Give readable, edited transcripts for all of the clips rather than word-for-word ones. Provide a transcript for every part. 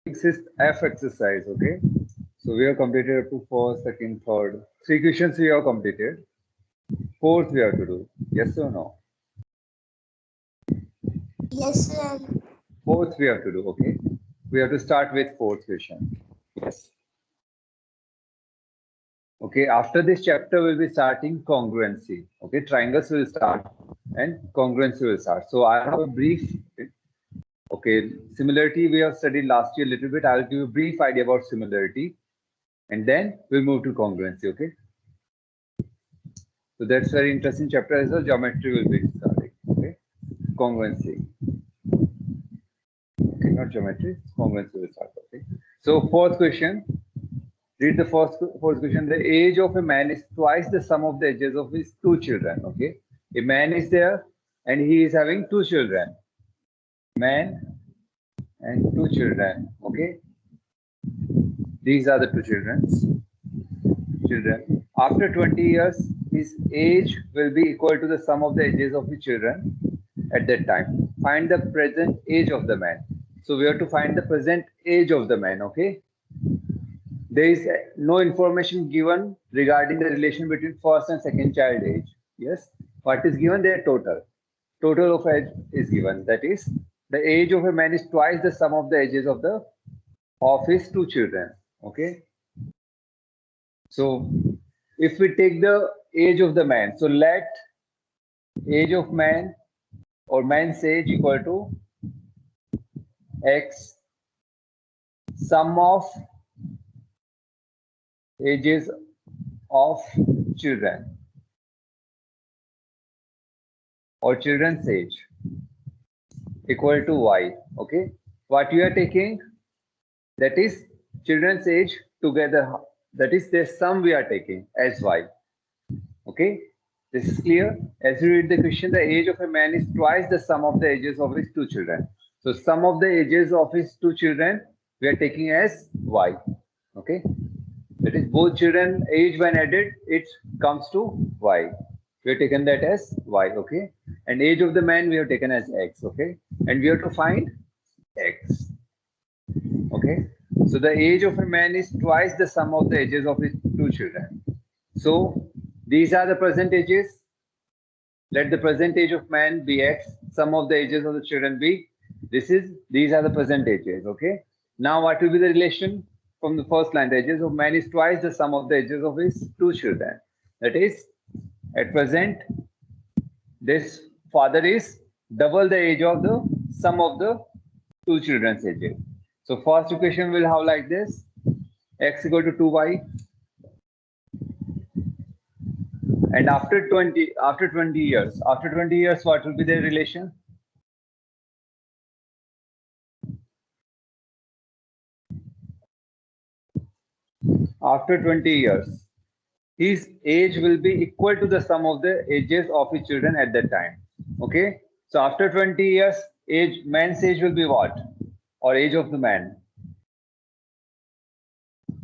Sixth F exercise, okay? So we have completed up to first, second, third. Three questions we have completed. Fourth we have to do. Yes or no? Yes, sir. Fourth we have to do, okay? We have to start with fourth question. Yes. Okay, after this chapter we'll be starting congruency. Okay, triangles will start and congruency will start. So I have a brief, okay, similarity we have studied last year a little bit. I'll give you a brief idea about similarity and then we'll move to congruency, okay? So that's very interesting chapter as well. Geometry will be starting, okay? Congruency. Okay, not geometry, congruency will start, okay? So fourth question, read the fourth question. The age of a man is twice the sum of the ages of his two children, okay? A man is there and he is having two children. Man and two children, okay? These are the two children. After 20 years, his age will be equal to the sum of the ages of the children at that time. Find the present age of the man. So we have to find the present age of the man, okay? There is no information given regarding the relation between first and second child age. Yes, what is given there? Total of age is given. That is, the age of a man is twice the sum of the ages of his two children. Okay. So if we take the age of the man, so let age of man or man's age equal to x sum of ages of children or children's age equal to y. Okay, what you are taking, that is children's age together, that is the sum we are taking as y. Okay, this is clear. As you read the question, the age of a man is twice the sum of the ages of his two children. So sum of the ages of his two children we are taking as y. Okay, that is both children age when added, it comes to y. We have taken that as y, okay? And age of the man we have taken as x, okay? And we have to find x, okay? So the age of a man is twice the sum of the ages of his two children. So these are the present ages. Let the present age of man be x, sum of the ages of the children be. These are the present ages, okay? Now what will be the relation from the first line? The ages of man is twice the sum of the ages of his two children. That is, at present, this father is double the age of the sum of the two children's ages. So first equation will have like this: x equal to 2y, and after 20 years, what will be the relation? After 20 years, his age will be equal to the sum of the ages of his children at that time. Okay, so after 20 years, man's age will be what? Or age of the man?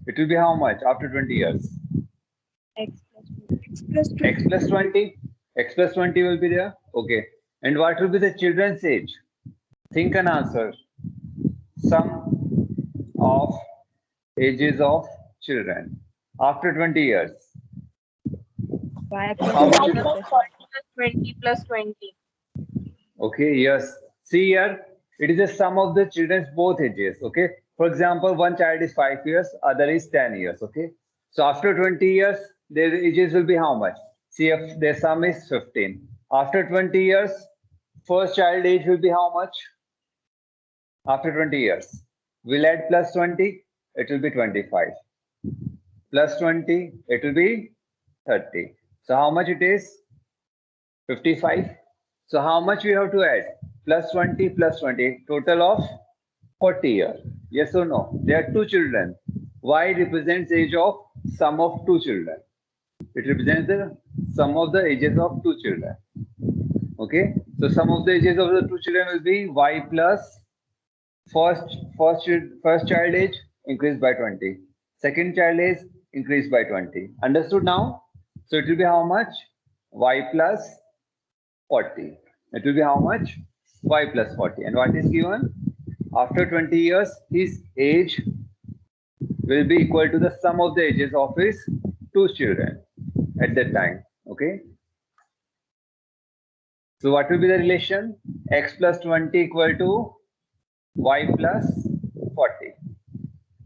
It will be how much after 20 years? X plus 2. X plus 20. X plus 20 will be there. Okay. And what will be the children's age? Think and answer. Sum of ages of children after 20 years. Y How much? plus 20 plus 20. Okay, yes. See here, it is the sum of the children's both ages. Okay. For example, one child is 5 years, other is 10 years. Okay. So after 20 years, their ages will be how much? See if their sum is 15. After 20 years, first child age will be how much? After 20 years. We'll add plus 20, it will be 25. Plus 20, it will be 30. So how much it is? 55. So how much we have to add? Plus 20 plus 20, total of 40 years. Yes or no? There are two children. Y represents age of sum of two children. It represents the sum of the ages of two children. Okay. So sum of the ages of the two children will be y plus first child age increased by 20. Second child age increased by 20. Understood now? So it will be how much? Y plus 40. It will be how much? Y plus 40. And what is given? after 20 years, his age will be equal to the sum of the ages of his two children at that time. Okay. So what will be the relation? X plus 20 equal to y plus 40.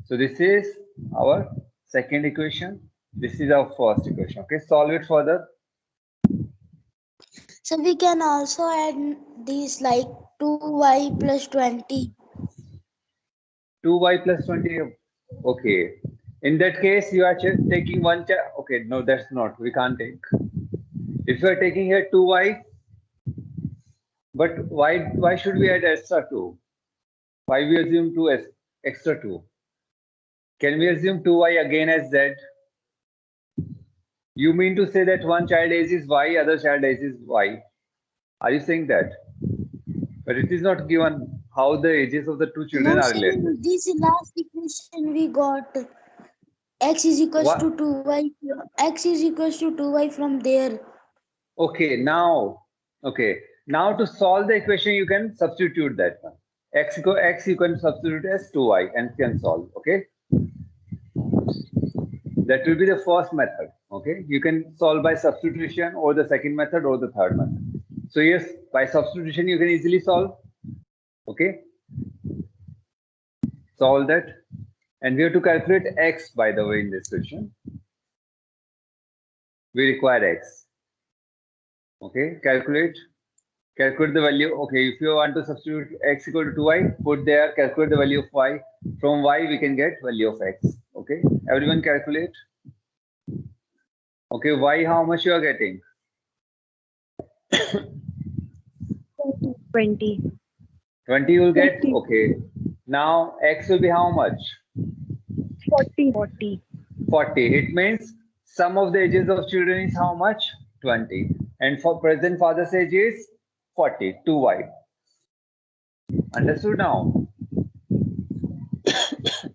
So this is our second equation. This is our first equation. Okay, solve it further. So we can also add these like 2y plus 20. 2y plus 20. Okay. In that case, you are taking one. Okay, no, that's not. We can't take. If you are taking here 2y, but why should we add extra 2? Why we assume 2 as extra 2? Can we assume 2y again as z? You mean to say that one child age is y, other child age is y? Are you saying that? But it is not given how the ages of the two children No, are sir, related. this last equation we got x is equals What? to 2y. X is equals to 2y from there. Okay, now to solve the equation, you can substitute that one. X you can substitute as 2y and can solve. Okay, that will be the first method. Okay, you can solve by substitution or the second method or the third method. So yes, by substitution you can easily solve. Okay, solve that, and we have to calculate x, by the way. In this question we require x. Okay, calculate the value. Okay, if you want to substitute x equal to 2y, put there, calculate the value of y. From y we can get value of x. Okay, everyone calculate. Okay, y, how much you are getting? 20. 20 you will get. 40. Okay, now x will be how much? 40. 40. It means sum of the ages of children is how much? 20. And for present father's age is 40, 2y. Understood now?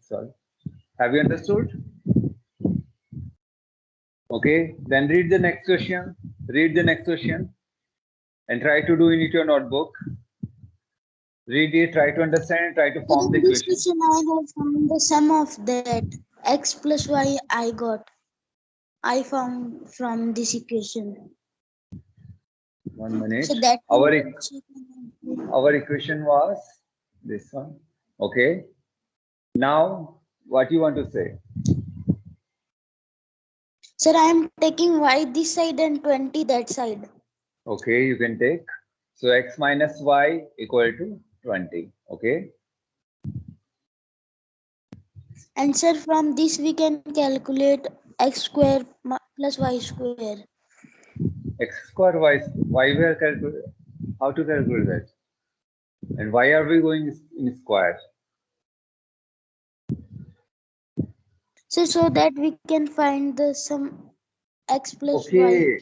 Sorry. Have you understood? Okay, then read the next question. Read the next question and try to do in your notebook. Read it, try to understand, try to form the In this equation. question, I have found the sum of that x plus y I found from this equation. 1 minute. So that Our equation was this one. Okay. Now, what you want to say? sir, I am taking y this side and 20 that side. Okay, you can take. So x minus y equal to 20. Okay. And sir, from this we can calculate x square plus y square. X square y we are calculate. How to calculate that? And why are we going in square? So that we can find the sum x plus y.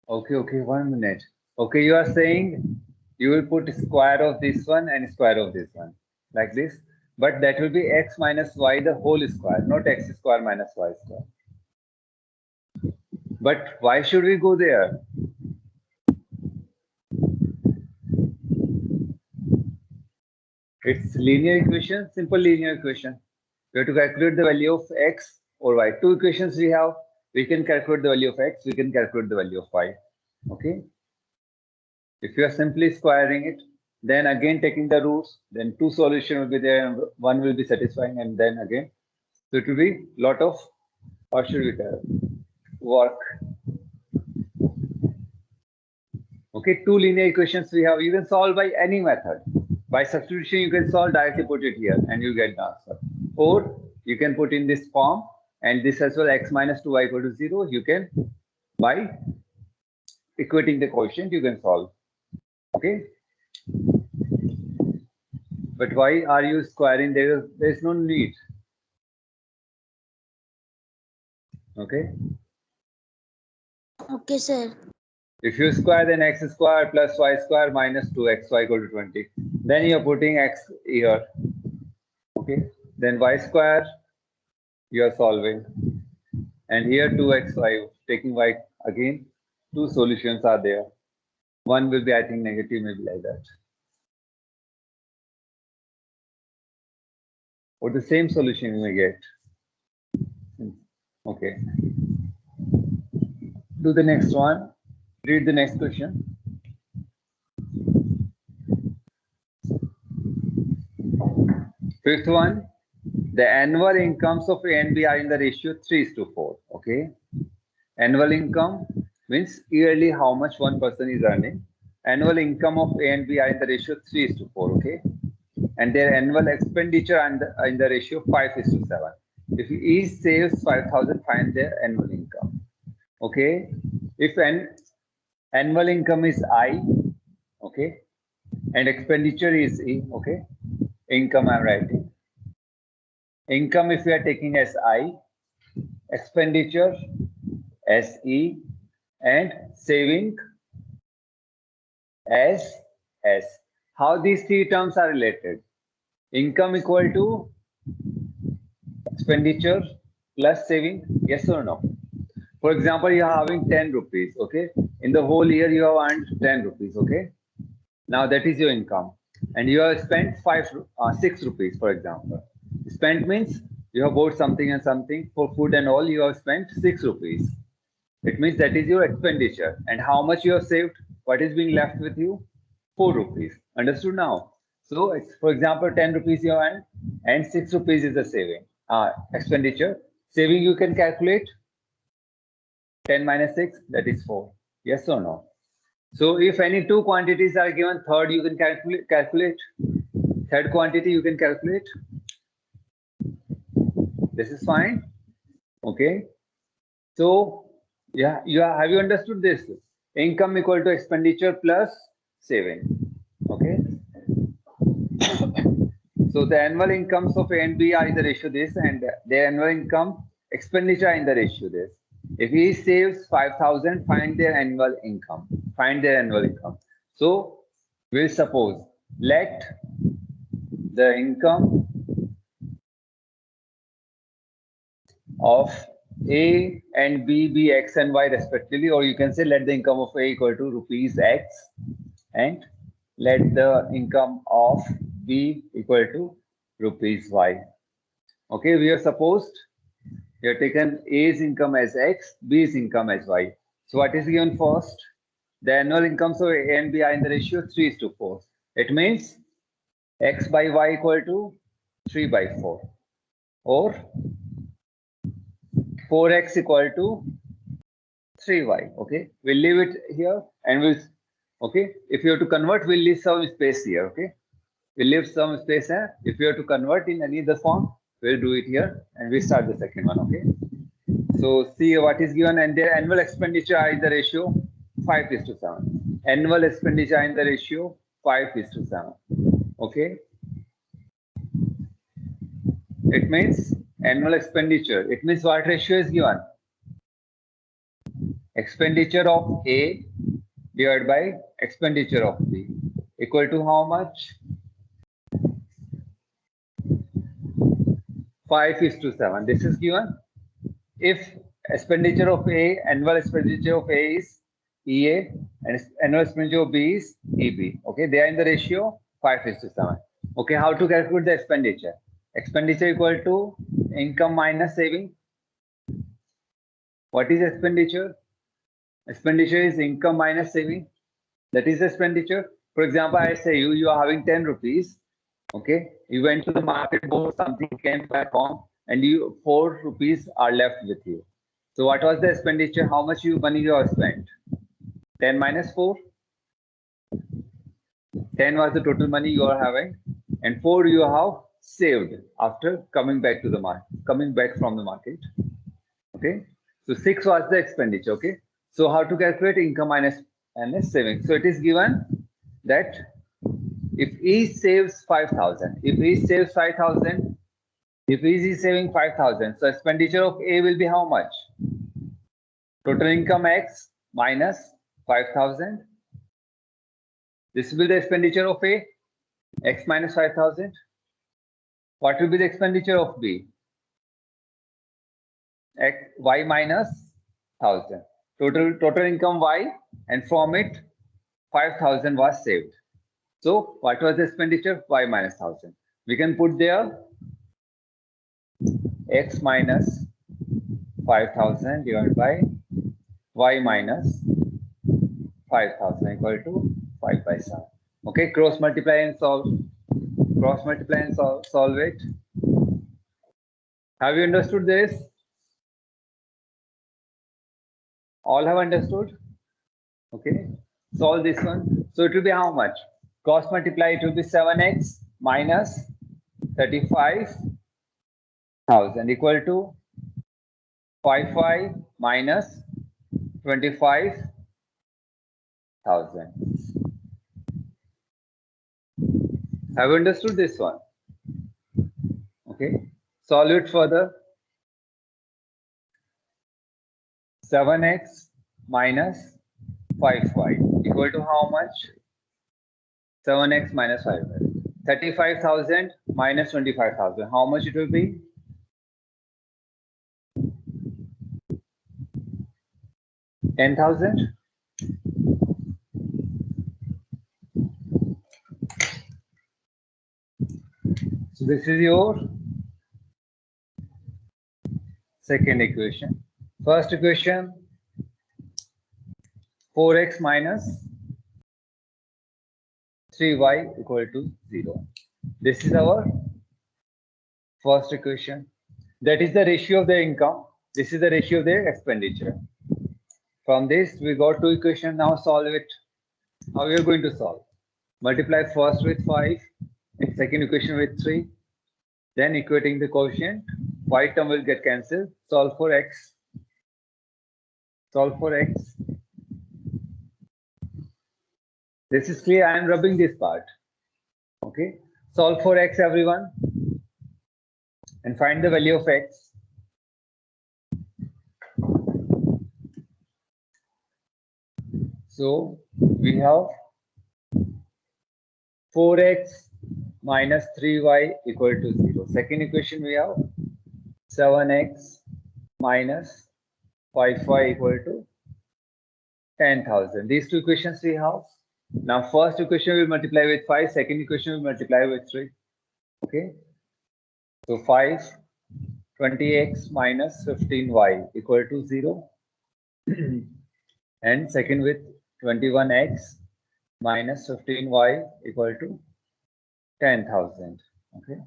Okay. Okay, 1 minute. Okay, you are saying you will put square of this one and square of this one, like this. But that will be x minus y the whole square, not x square minus y square. But why should we go there? It's linear equation, simple linear equation. We have to calculate the value of x or y. Two equations we have. We can calculate the value of x, we can calculate the value of y. Okay. If you are simply squaring it, then again taking the roots, then two solutions will be there and one will be satisfying, and then again. So it will be lot of, or should we tell, work. Okay, two linear equations we have. You can solve by any method. By substitution, you can solve directly, put it here, and you get the answer. Or you can put in this form, and this as well, x minus 2y equal to 0. You can, by equating the quotient, you can solve. Okay. But why are you squaring? There is no need. Okay. Okay, sir. If you square, then x square plus y square minus 2xy equal to 20. Then you're putting x here. Okay. Then y square, you are solving. And here 2xy, taking y again. Two solutions are there. One will be, I think, negative, maybe like that. or the same solution you may get. Okay. Do the next one. Read the next question. Fifth one, the annual incomes of A and B are in the ratio 3:4. Okay. Annual income means yearly how much one person is earning. Annual income of A and B are in the ratio 3:4. Okay. And their annual expenditure are in the ratio 5:7. If each saves 5,000, find their annual income. Okay. If an annual income is I, okay, and expenditure is E, okay. Income I'm writing. Income if we are taking as I, expenditure as E, and saving as S. How these three terms are related? Income equal to expenditure plus saving, yes or no? For example, you are having 10 rupees, okay? In the whole year, you have earned 10 rupees, okay? Now that is your income. And you have spent 6 rupees, for example. Spent means you have bought something and something for food and all, you have spent 6 rupees. It means that is your expenditure. And how much you have saved? What is being left with you? 4 rupees. Understood now? So, for example, 10 rupees you earned and 6 rupees is the saving, expenditure. Saving you can calculate 10 minus 6, that is 4. Yes or no? So if any two quantities are given, third you can calculate. Third quantity you can calculate. This is fine. Okay. So yeah, have you understood this? Income equal to expenditure plus saving. Okay. So the annual incomes of A and B are in the ratio this, and their annual income expenditure are in the ratio this. If he saves 5,000, find their annual income. Find their annual income. So we'll suppose let the income of A and B be X and Y respectively, or you can say let the income of A equal to rupees X and let the income of B equal to rupees Y. Okay, we have supposed we have taken A's income as X, B's income as Y. So what is given first? The annual incomes of A and B are in the ratio 3:4. It means X by Y equal to 3/4, or 4X equal to 3Y. Okay, we'll leave it here and we'll, okay, if you have to convert, we'll leave some space here. Okay, we'll leave some space here. If you have to convert in any other form, we'll do it here and we start the second one. Okay, so see what is given, and their annual expenditure are in the ratio 5:7. Annual expenditure are in the ratio 5:7. Okay, it means annual expenditure. It means what ratio is given? Expenditure of A divided by expenditure of B equal to how much? 5:7. This is given. If expenditure of A, annual expenditure of A is EA and annual expenditure of B is EB. Okay, they are in the ratio 5:7. Okay, how to calculate the expenditure? Expenditure equal to income minus saving. What is expenditure? Expenditure is income minus saving. That is expenditure. For example, I say you are having 10 rupees. Okay, you went to the market, bought something, came back home, and 4 rupees are left with you. So what was the expenditure? How much money you have spent? 10 minus 4. 10 was the total money you are having, and 4 you have saved after coming back to the market, coming back from the market. Okay, so 6 was the expenditure. Okay, so how to calculate income minus saving? So it is given that if E saves 5,000, if E saves 5,000, if E is saving 5,000, so expenditure of A will be how much? Total income X minus 5,000. This will be the expenditure of A, X minus 5,000. What will be the expenditure of B? X, Y minus 1,000. Total income Y, and from it 5,000 was saved. So what was the expenditure? Y minus 1,000. We can put there x minus 5000 divided by y minus 5000 equal to 5 by 7. Okay, cross multiply and solve. Cross multiply and solve it. Have you understood this? All have understood? Okay, solve this one. So it will be how much? Cross multiply, it will be 7x minus 35,000 equal to 55 minus 25,000. Have you understood this one? Okay, solve it further. 7x minus 55 equal to how much? 7x minus 55. 35,000 minus 25,000. How much it will be? 10,000. So this is your second equation. First equation, 4x minus 3y equal to 0. This is our first equation. That is the ratio of the income. This is the ratio of the expenditure. From this, we got two equations. Now solve it. How we are going to solve? Multiply first with 5, and second equation with 3. Then equating the quotient, y term will get cancelled. Solve for x. Solve for x. This is clear. I am rubbing this part. Okay. Solve for x, everyone, and find the value of x. So we have 4x minus 3y equal to 0. Second equation, we have 7x minus 5y equal to 10,000. These two equations we have. Now first equation will multiply with 5, second equation will multiply with 3. Okay. So 20x minus 15y equal to 0. And second with 21x minus 15y equal to 10,000. Okay.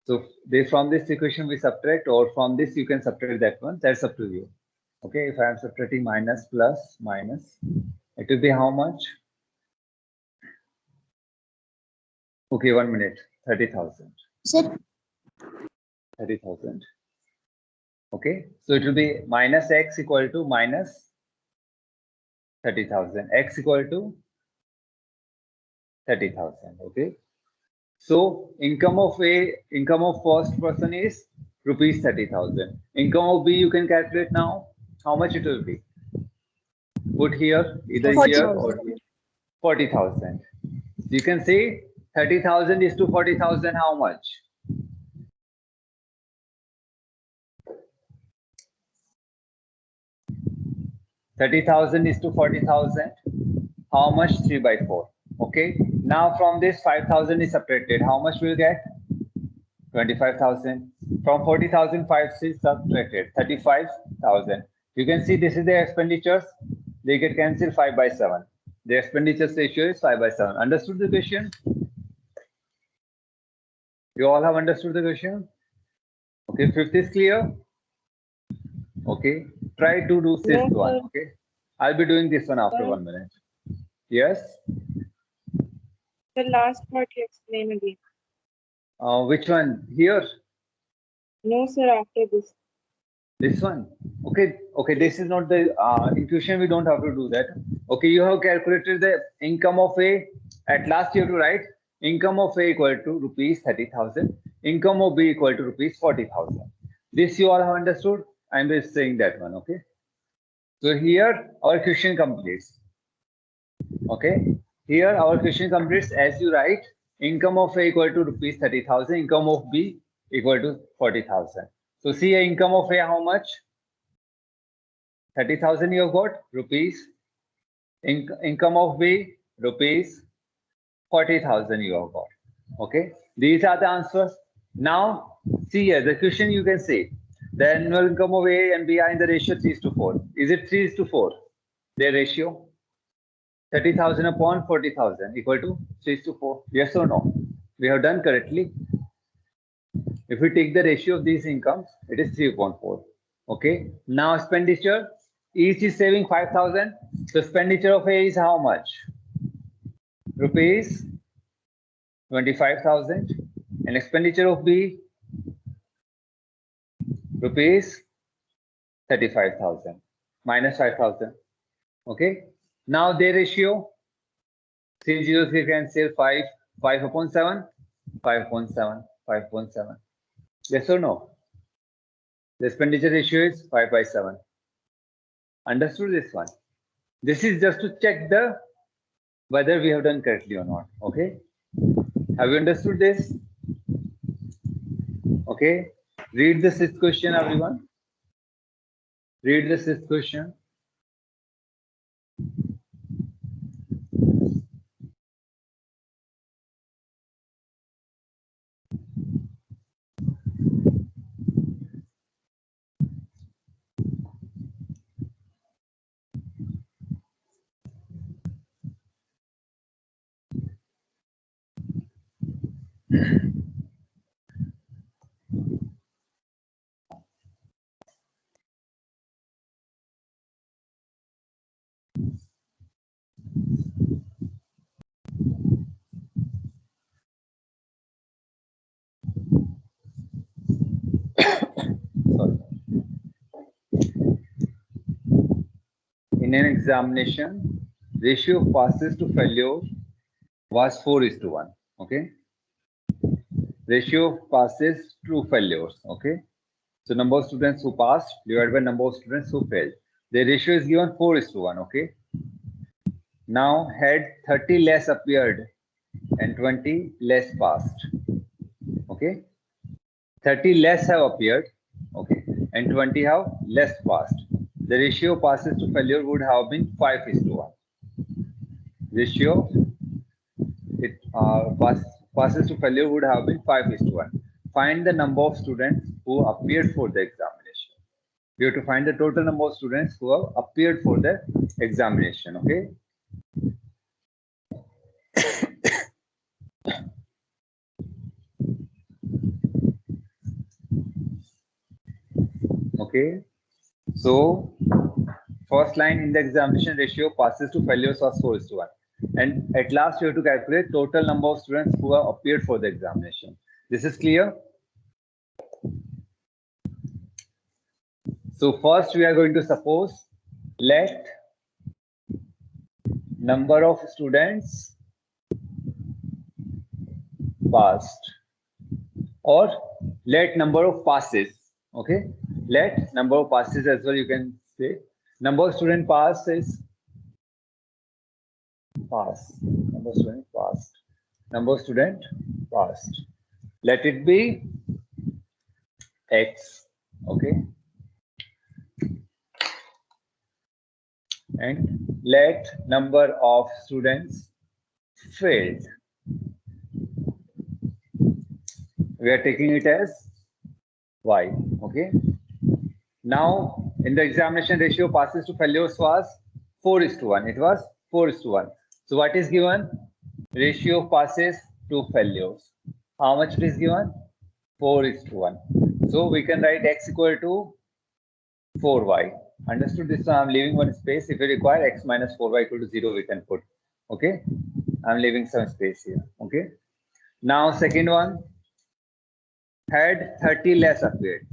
So from this equation we subtract, or from this you can subtract that one. That's up to you. Okay. If I am subtracting minus plus minus, it will be how much? Okay, 1 minute. 30,000. 30,000. Okay. So it will be minus x equal to minus 30,000. X equal to 30,000. Okay. So income of first person is rupees 30,000. Income of B you can calculate now. How much it will be? Put here, either 40,000. here or here. 40,000. You can say 30,000 is to 40,000. How much? $30,000 is to 40,000. How much? 3 by 4. Okay. Now from this 5,000 is subtracted. How much will get? 25,000. From 40,000, 5 is subtracted. 35,000. You can see this is the expenditures. They get cancelled 5 by 7. The expenditures ratio is 5 by 7. Understood the question? You all have understood the question? Okay, fifth is clear? Okay, try to do this Yes, one. sir. Okay, I'll be doing this one after Sir. 1 minute. Yes? The last part you explain again. Which one? Here? No, sir, after this. This one? Okay, this is not the intuition. We don't have to do that. Okay, you have calculated the income of A. At last you have to write income of A equal to rupees 30,000. Income of B equal to rupees 40,000. This you all have understood. I'm just saying that one. Okay. So here our question completes. Okay. Here our question completes as you write income of A equal to rupees 30,000. Income of B equal to 40,000. So see a income of A how much? 30,000 you have got rupees. Income of B rupees 40,000 you have got. Okay. These are the answers. Now See here, the question you can say, the annual income of A and B are in the ratio 3:4. Is it 3:4? Their ratio? 30,000 upon 40,000 equal to 3:4. Yes or no? We have done correctly. If we take the ratio of these incomes, it is 3:4. Okay. Now expenditure, each is saving 5,000. So expenditure of A is how much? Rupees 25,000. And expenditure of B, rupees 35,000 minus 5,000. Okay. Now their ratio, 303 can say 5 upon 7, 5 upon 7, 5 upon 7. Yes or no? The expenditure ratio is 5/7. Understood this one? This is just to check the whether we have done correctly or not. Okay. Have you understood this? Okay. Read the sixth question, everyone. Read the sixth question. Sorry. In an examination, ratio of passes to failure was 4:1. Okay. Ratio of passes to failures. Okay. So number of students who passed divided by number of students who failed. The ratio is given 4:1. Okay. Now had 30 less appeared and 20 less passed. Okay. 30 less have appeared. Okay. And 20 have less passed. The ratio of passes to failure would have been 5:1. Ratio passes to failure would have been 5:1. Find the number of students who appeared for the examination. You have to find the total number of students who have appeared for the examination. Okay. Okay. So first line in the examination ratio passes to failures was 4:1. And at last you have to calculate total number of students who have appeared for the examination. This is clear? So first we are going to suppose let number of students passed or let number of passes. Okay, let number of passes as well, you can say. Number of student passes, pass, number of student passed, number of student passed. Let it be X. Okay. And let number of students failed. We are taking it as Y. Okay. Now in the examination ratio passes to failures was 4:1. It was 4:1. So what is given? Ratio of passes to failures. How much it is given? 4:1. So we can write X equal to 4Y. Understood this one? I'm leaving one space. If you require X minus 4Y equal to 0, we can put. Okay. I'm leaving some space here. Okay. Now second one, had 30 less appeared.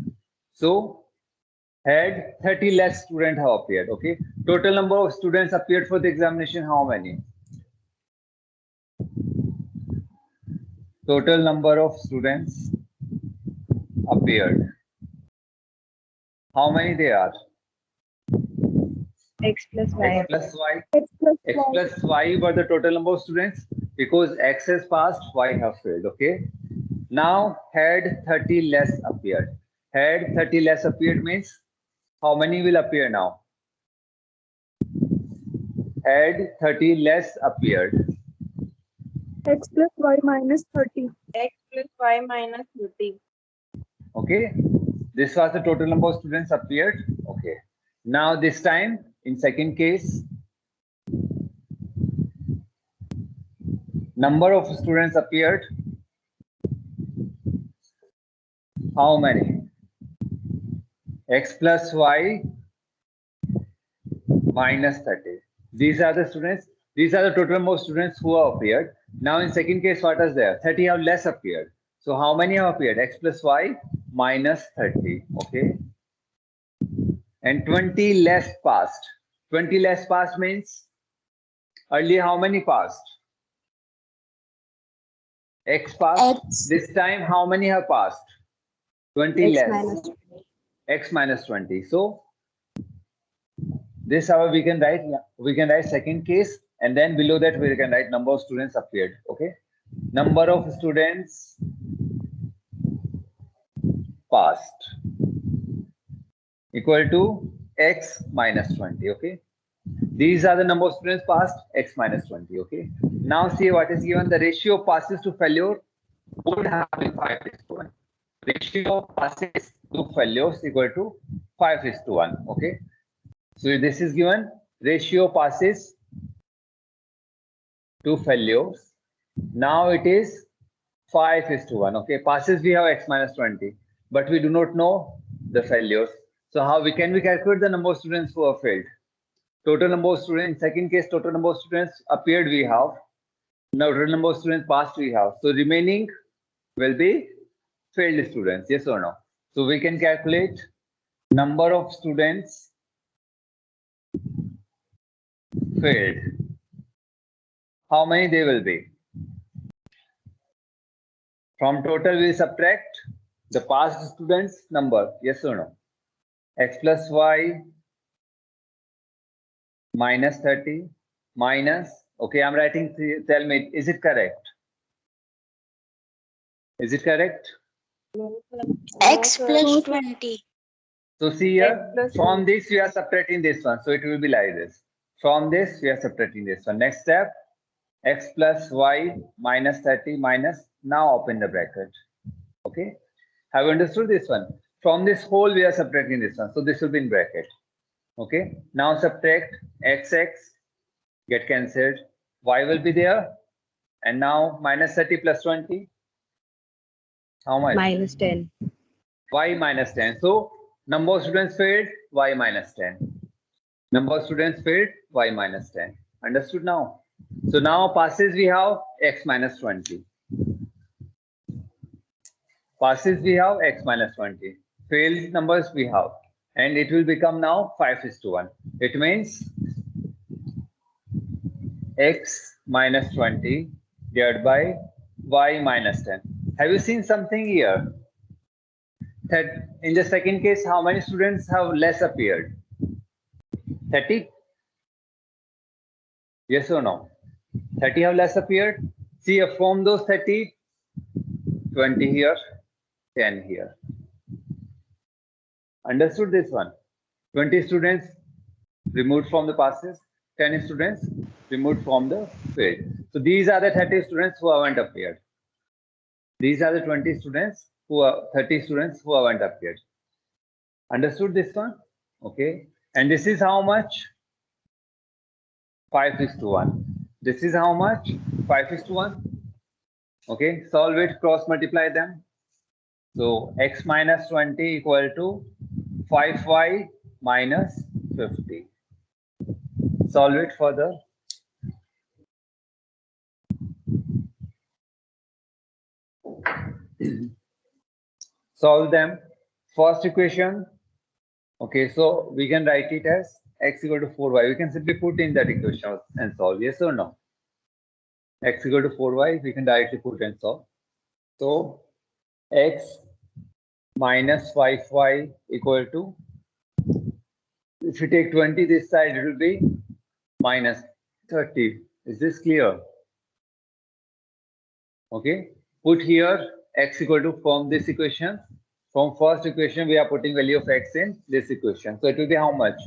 So had 30 less students have appeared. Okay. Total number of students appeared for the examination, how many? Total number of students appeared. How many they are? X plus Y. X plus Y. X plus X Y. plus Y were the total number of students, because X has passed, Y have failed. Okay. Now had 30 less appeared. Had 30 less appeared means how many will appear now? Had 30 less appeared. X plus Y minus 30. X plus Y minus 30. Okay, this was the total number of students appeared. Okay, now this time in second case, number of students appeared. How many? X plus y minus 30. These are the students. These are the total number of students who have appeared. Now in second case, what is there? 30 have less appeared. So how many have appeared? X plus y minus 30. Okay. And 20 less passed. 20 less passed means earlier how many passed? X passed. X. This time how many have passed? 20 X less. minus X minus 20. So this how we can write second case, and then below that we can write number of students appeared. Okay, number of students passed equal to X minus 20. Okay, these are the number of students passed, X minus 20. Okay, now see what is given. The ratio of passes to failure would have been 5:1. Ratio of passes to failures equal to 5:1. Okay, so this is given. Ratio passes to failures. Now it is 5:1. Okay, passes we have X minus 20, but we do not know the failures. So how we calculate the number of students who have failed? Total number of students. In second case, total number of students appeared we have. Now total number of students passed we have. So remaining will be failed students. Yes or no? So we can calculate number of students failed. How many they will be? From total we subtract the passed students number. Yes or no? X plus y minus 30 minus. Okay, I'm writing. Tell me, is it correct? Is it correct? X plus 20. So see here, X plus from this we are subtracting this one. So it will be like this. From this we are subtracting this one. Next step, X plus y minus 30 minus. Now open the bracket. Okay. Have you understood this one? From this whole we are subtracting this one. So this will be in bracket. Okay. Now subtract xx, get cancelled. Y will be there. And now minus 30 plus 20. How much? minus 10. Y minus 10. So number of students failed, y minus 10. Number of students failed, y minus 10. Understood now? So now passes we have x minus 20. Passes we have x minus 20. Failed numbers we have. And it will become now 5:1. It means x minus 20 divided by y minus 10. Have you seen something here? That in the second case, how many students have less appeared? 30? Yes or no? 30 have less appeared. See, from those 30, 20 here, 10 here. Understood this one? 20 students removed from the passes, 10 students removed from the failed. So these are the 30 students who haven't appeared. These are the 20 students who are 30 students who haven't appeared. Understood this one? Okay. And this is how much? 5:1. This is how much? 5:1. Okay. Solve it, cross multiply them. So x minus 20 equal to 5y minus 50. Solve it further. Solve them. First equation. Okay, so we can write it as x equal to 4y. We can simply put in that equation and solve. Yes or no? X equal to 4y, we can directly put and solve. So x minus 5y equal to, if you take 20 this side, it will be minus 30. Is this clear? Okay, put here x equal to, from this equation, from first equation we are putting value of x in this equation. So it will be how much?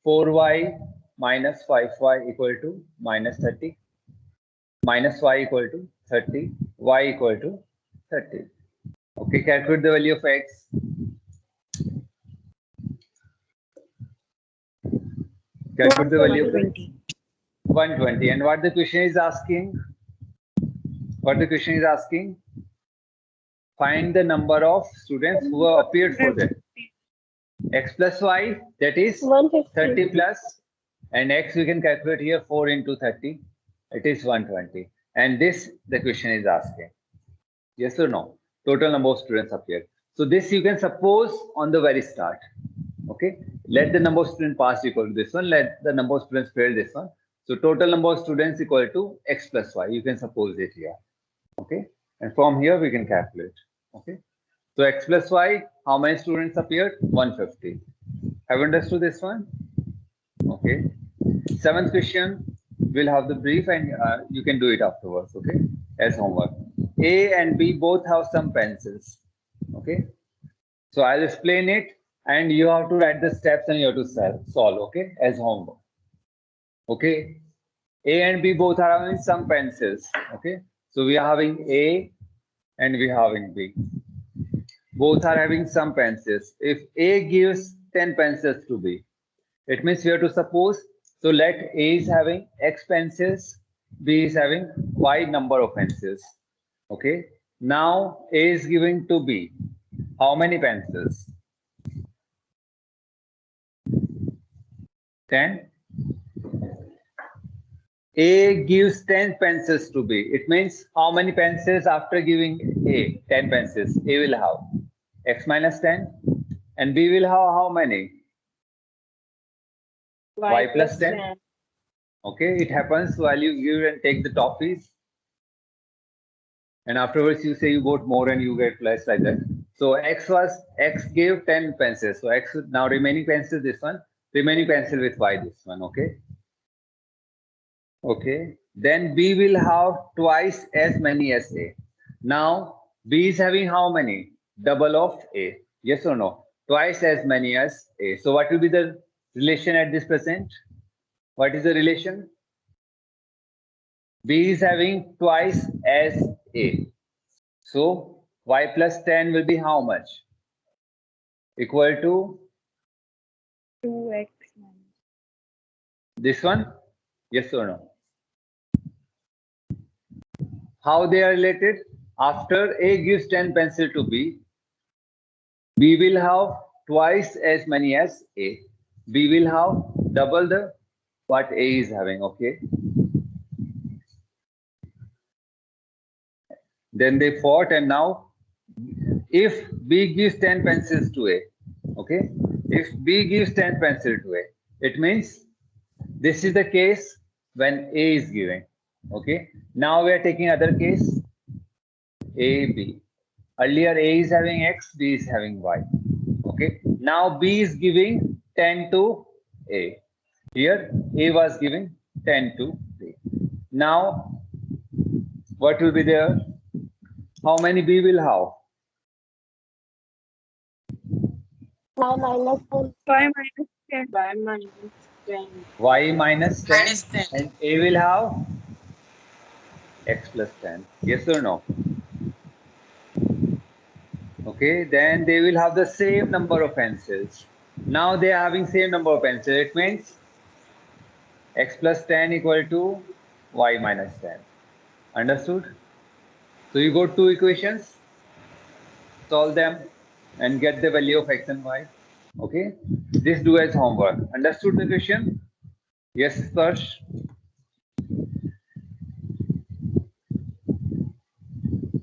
4y minus 5y equal to minus 30, minus y equal to 30, y equal to 30. Okay, calculate the value of x. Calculate the value of x. 120. And what the question is asking? What the question is asking? Find the number of students who have appeared for that. X plus y, that is 30 plus, and x we can calculate here 4 into 30. It is 120. And this the question is asking. Yes or no? Total number of students appeared. So this you can suppose on the very start. Okay. Let the number of students pass equal to this one. Let the number of students fail this one. So total number of students equal to x plus y. You can suppose it here. Okay. And from here we can calculate. Okay. So x plus y, how many students appeared? 150. Have you understood this one? Okay. Seventh question, we'll have the brief and you can do it afterwards. Okay. As homework. A and B both have some pencils. Okay. So I'll explain it and you have to write the steps and you have to solve. Okay. As homework. Okay. A and B both are having some pencils. Okay. So we are having A and we are having B. Both are having some pencils. If A gives 10 pencils to B, it means we have to suppose, so let A is having X pencils, B is having Y number of pencils. Okay. Now A is giving to B how many pencils? 10. A gives 10 pencils to B. It means how many pencils after giving A 10 pencils? A will have X minus 10 and B will have how many? Y plus 10. Okay, it happens while you give and take the toffees. And afterwards you say you got more and you get less like that. So X gave 10 pencils. So X now remaining pencil this one, remaining pencil with Y this one. Okay. Okay. Then B will have twice as many as A. Now B is having how many? Double of A. Yes or no? Twice as many as A. So what will be the relation at this present? What is the relation? B is having twice as A. So Y plus 10 will be how much? Equal to 2x. this one? Yes or no? How they are related? After A gives 10 pencil to B, B will have twice as many as A. B will have double the what A is having. Okay. Then they fought and now if B gives 10 pencils to A, okay, if B gives 10 pencils to A, it means this is the case when A is giving, okay. Now we are taking other case, A, B. Earlier A is having X, B is having Y, okay. Now B is giving 10 to A. Here A was giving 10 to B. Now what will be there? How many B will have? Y minus 10. Y minus 10. Y minus 10. Y minus 10 and A will have X plus 10. Yes or no? Okay, then they will have the same number of pencils. Now they are having same number of pencils. It means X plus 10 equal to Y minus 10. Understood? So you got two equations, solve them and get the value of X and Y. Okay, this do as homework. Understood the question? Yes, Sparsh.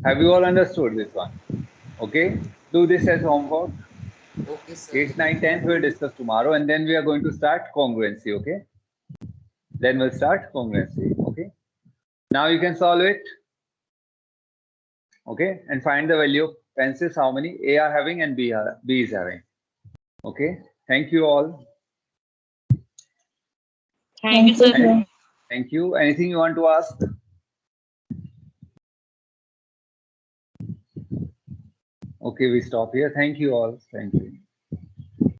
Have you all understood this one? Okay, do this as homework. Okay, sir. 8th, 9th, 10th we'll discuss tomorrow and then we are going to start congruency. Okay, then we'll start congruency. Okay, now you can solve it. Okay, and find the value of pencils, how many A are having and B is having. Okay, thank you all. Thank you, sir. Thank you. Anything you want to ask? Okay, we stop here. Thank you all. Thank you.